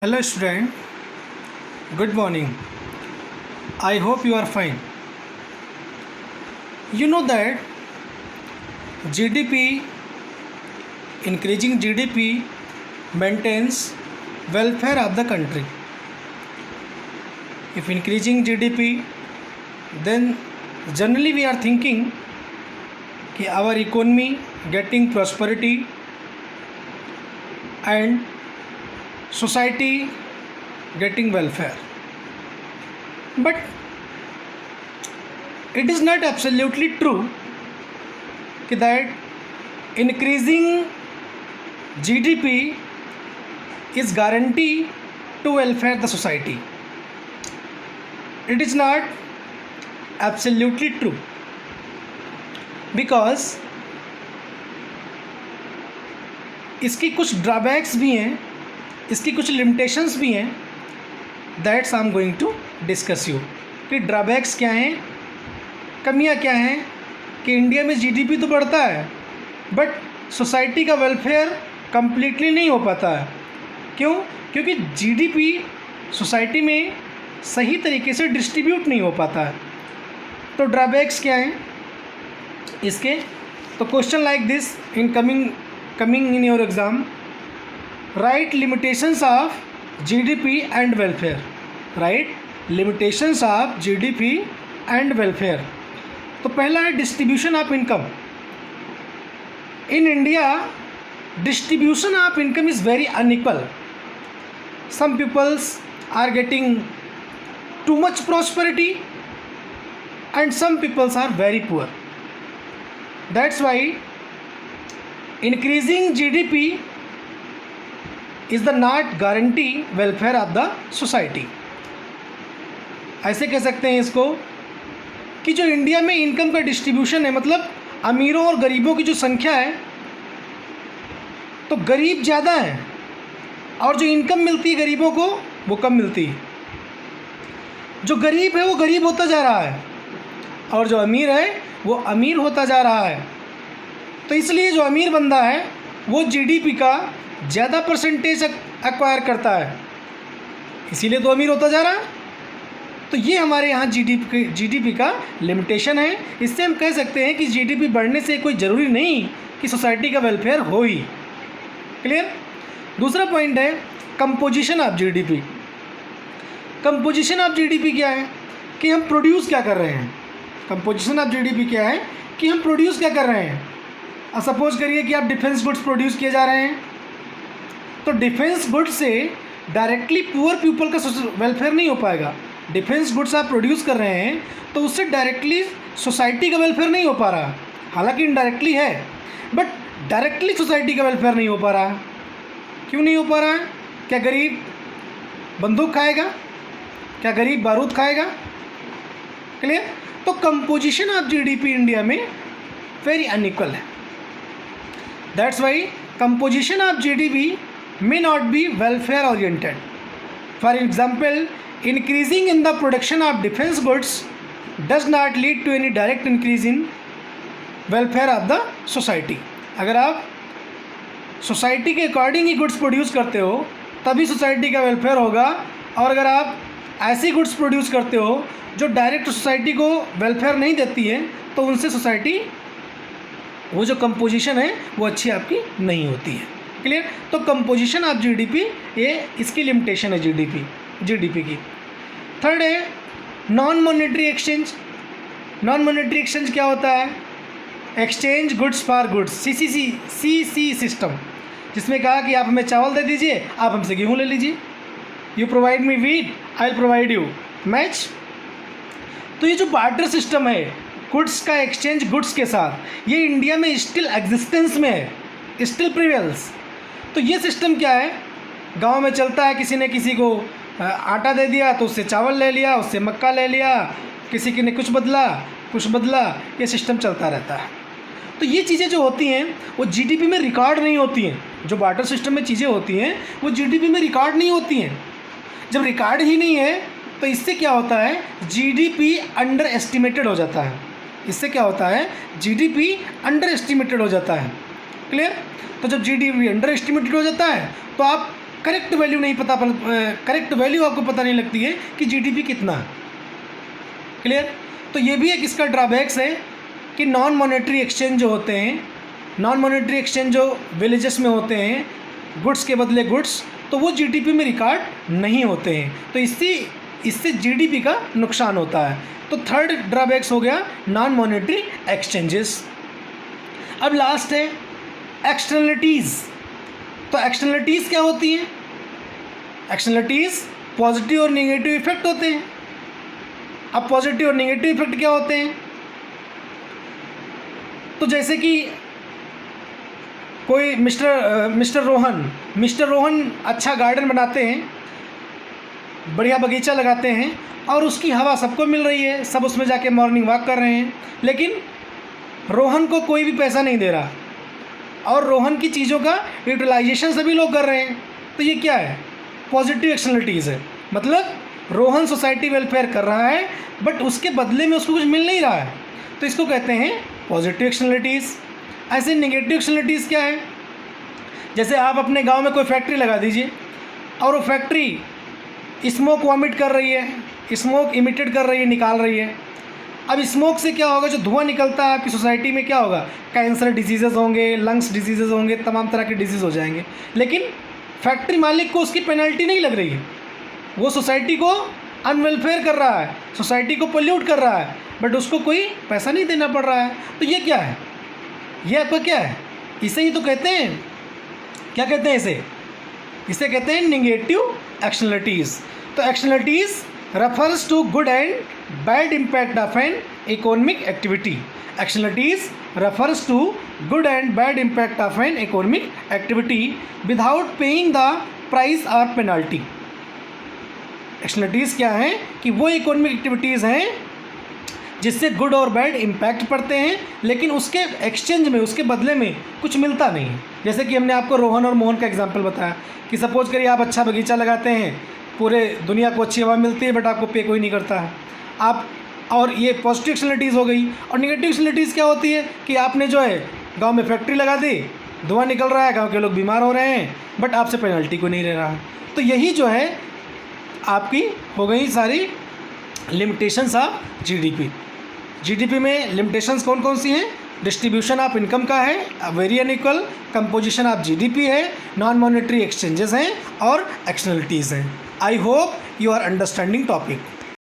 Hello student, good morning. I hope you are fine. You know that GDP, increasing GDP maintains welfare of the country. If increasing GDP, then generally we are thinking कि our economy getting prosperity and society getting welfare. But it is not absolutely true that increasing GDP is guarantee to welfare the society. It is not absolutely true because इसकी कुछ drawbacks भी हैं, इसकी कुछ limitations भी हैं. That's I am going to discuss you कि drawbacks क्या हैं, कमियां क्या हैं. कि इंडिया में जीडीपी तो बढ़ता है बट सोसाइटी का वेलफेयर कम्प्लीटली नहीं हो पाता है. क्यों? क्योंकि जीडीपी सोसाइटी में सही तरीके से डिस्ट्रीब्यूट नहीं हो पाता है. तो ड्रॉबैक्स क्या हैं इसके? तो question like this in coming in your exam. Right limitations of GDP and welfare. Right limitations of GDP and welfare. तो पहला है distribution of income. In India distribution of income is very unequal. Some peoples are getting too much prosperity and some peoples are very poor. That's why increasing GDP is the not guarantee welfare of the society. ऐसे कह सकते हैं इसको कि जो India में income का distribution है, मतलब अमीरों और गरीबों की जो संख्या है, तो गरीब ज़्यादा है और जो इनकम मिलती है गरीबों को वो कम मिलती है. जो गरीब है वो गरीब होता जा रहा है और जो अमीर है वो अमीर होता जा रहा है. तो इसलिए जो अमीर बंदा है वो जीडीपी का ज़्यादा परसेंटेज एक्वायर करता है, इसीलिए तो अमीर होता जा रहा है. तो ये हमारे यहाँ जीडीपी का लिमिटेशन है. इससे हम कह सकते हैं कि जीडीपी बढ़ने से कोई ज़रूरी नहीं कि सोसाइटी का वेलफेयर हो ही. क्लियर? दूसरा पॉइंट है composition of GDP. Composition of GDP क्या है कि हम प्रोड्यूस क्या कर रहे हैं. कंपोजिशन ऑफ जीडीपी क्या है कि हम प्रोड्यूस क्या कर रहे हैं. अब सपोज करिए कि आप डिफेंस गुड्स प्रोड्यूस किए जा रहे हैं, तो डिफेंस गुड्स से डायरेक्टली पुअर पीपल का वेलफेयर नहीं हो पाएगा. डिफेंस गुड्स आप प्रोड्यूस कर रहे हैं तो उससे डायरेक्टली सोसाइटी का वेलफेयर नहीं हो पा रहा. हालांकि इनडायरेक्टली है बट डायरेक्टली सोसाइटी का वेलफेयर नहीं हो पा रहा है. क्यों नहीं हो पा रहा है? क्या गरीब बंदूक खाएगा? क्या गरीब बारूद खाएगा? क्लियर? तो कंपोजिशन ऑफ जीडीपी इंडिया में वेरी अनइक्वल है. That's why composition of GDP may not be welfare oriented. For example, increasing in the production of defence goods does not lead to any direct increase in welfare of the society. अगर आप society के according ही goods produce करते हो तभी society का welfare होगा. और अगर आप ऐसी गुड्स प्रोड्यूस करते हो जो डायरेक्ट सोसाइटी को वेलफेयर नहीं देती है तो उनसे सोसाइटी वो जो कंपोजिशन है वो अच्छी आपकी नहीं होती है. क्लियर? तो कंपोजिशन ऑफ जीडीपी ये इसकी लिमिटेशन है जीडीपी की. थर्ड है non monetary exchange. Non monetary exchange क्या होता है? Exchange goods for goods, CC system, जिसमें कहा कि आप हमें चावल दे दीजिए, आप हमसे गेहूँ ले लीजिए. You provide me wheat, I will provide you match. तो ये जो बार्टर सिस्टम है गुड्स का एक्सचेंज गुड्स के साथ, ये इंडिया में स्टिल एग्जिस्टेंस में है, स्टिल प्रिवेल्स. तो ये सिस्टम क्या है? गांव में चलता है, किसी ने किसी को आटा दे दिया तो उससे चावल ले लिया, उससे मक्का ले लिया, किसी ने कुछ बदला, ये सिस्टम चलता रहता है. तो ये चीज़ें जो होती हैं वो जीडीपी में रिकॉर्ड नहीं होती हैं. जो बार्टर सिस्टम में चीज़ें होती हैं वो जीडीपी में रिकॉर्ड नहीं होती हैं. जब रिकॉर्ड ही नहीं है तो इससे क्या होता है? जीडीपी अंडर एस्टिमेटेड हो जाता है. इससे क्या होता है? जीडीपी अंडर एस्टिमेटेड हो जाता है. क्लियर? तो जब जीडीपी अंडर एस्टिमेटेड हो जाता है तो आप करेक्ट वैल्यू नहीं पता, करेक्ट वैल्यू आपको पता नहीं लगती है कि जीडीपी कितना है। क्लियर? तो ये भी एक इसका ड्रॉबैक्स है कि नॉन मॉनेटरी एक्सचेंज जो होते हैं, नॉन मॉनेटरी एक्सचेंज जो विलेजेस में होते हैं, गुड्स के बदले गुड्स, तो वो जीडीपी में रिकॉर्ड नहीं होते हैं, तो इससे जीडीपी का नुकसान होता है। तो थर्ड ड्रॉबैक्स हो गया नॉन मॉनेटरी एक्सचेंजेस। अब लास्ट है एक्सटर्नलिटीज़। तो एक्सटर्नलिटीज़ क्या होती हैं? एक्सटर्नलिटीज़ पॉजिटिव और नेगेटिव इफेक्ट होते हैं। अब पॉजिटिव और नेगेटिव इफेक्ट क्या होते हैं? तो जैसे कि कोई मिस्टर रोहन अच्छा गार्डन बनाते हैं, बढ़िया बगीचा लगाते हैं और उसकी हवा सबको मिल रही है, सब उसमें जाके मॉर्निंग वॉक कर रहे हैं, लेकिन रोहन को कोई भी पैसा नहीं दे रहा और रोहन की चीज़ों का यूटिलाइजेशन सभी लोग कर रहे हैं। तो ये क्या है? पॉजिटिव एक्सटर्नलिटीज़ है। मतलब रोहन सोसाइटी वेलफेयर कर रहा है बट उसके बदले में उसको कुछ मिल नहीं रहा है, तो इसको कहते हैं पॉजिटिव एक्सटर्नलिटीज़। ऐसे नेगेटिव एक्सटर्नलिटीज़ क्या है? जैसे आप अपने गांव में कोई फैक्ट्री लगा दीजिए और वो फैक्ट्री स्मोक वॉमिट कर रही है, स्मोक इमिटेड कर रही है, निकाल रही है। अब स्मोक से क्या होगा? जो धुआं निकलता है आपकी सोसाइटी में क्या होगा? कैंसर डिजीज़ेज़ होंगे, लंग्स डिजीज़ेज़ होंगे, तमाम तरह के डिजीज़ हो जाएंगे। लेकिन फैक्ट्री मालिक को उसकी पेनल्टी नहीं लग रही है, वो सोसाइटी को अनवेलफेयर कर रहा है, सोसाइटी को पोल्यूट कर रहा है, बट उसको कोई पैसा नहीं देना पड़ रहा है। तो ये क्या है? ये आपका क्या है? इसे ही तो कहते हैं, क्या कहते हैं इसे कहते हैं नेगेटिव एक्सटर्नलिटीज़। तो externalities refers to good and bad impact of an economic activity. Externalities refers to good and bad impact of an economic activity without paying the price or penalty. Externalities क्या हैं? कि वो economic activities हैं जिससे good और bad impact पड़ते हैं, लेकिन उसके एक्सचेंज में, उसके बदले में कुछ मिलता नहीं है। जैसे कि हमने आपको रोहन और मोहन का एग्जांपल बताया कि सपोज करिए आप अच्छा बगीचा लगाते हैं, पूरे दुनिया को अच्छी हवा मिलती है, बट आपको पे कोई नहीं करता है आप। और ये पॉजिटिव एक्सटर्नलिटीज़ हो गई। और नेगेटिव एक्सटर्नलिटीज़ क्या होती है? कि आपने जो है गांव में फैक्ट्री लगा दी, धुआं निकल रहा है, गांव के लोग बीमार हो रहे हैं, बट आपसे पेनल्टी को नहीं ले रहा है। तो यही जो है आपकी हो गई सारी लिमिटेशंस ऑफ जीडीपी में लिमिटेशंस कौन कौन सी हैं? डिस्ट्रीब्यूशन ऑफ इनकम का है, very unequal, composition of GDP है, नॉन मॉनेटरी एक्सचेंजेस हैं और एक्सटर्नलिटीज़ हैं। I hope you are understanding topic.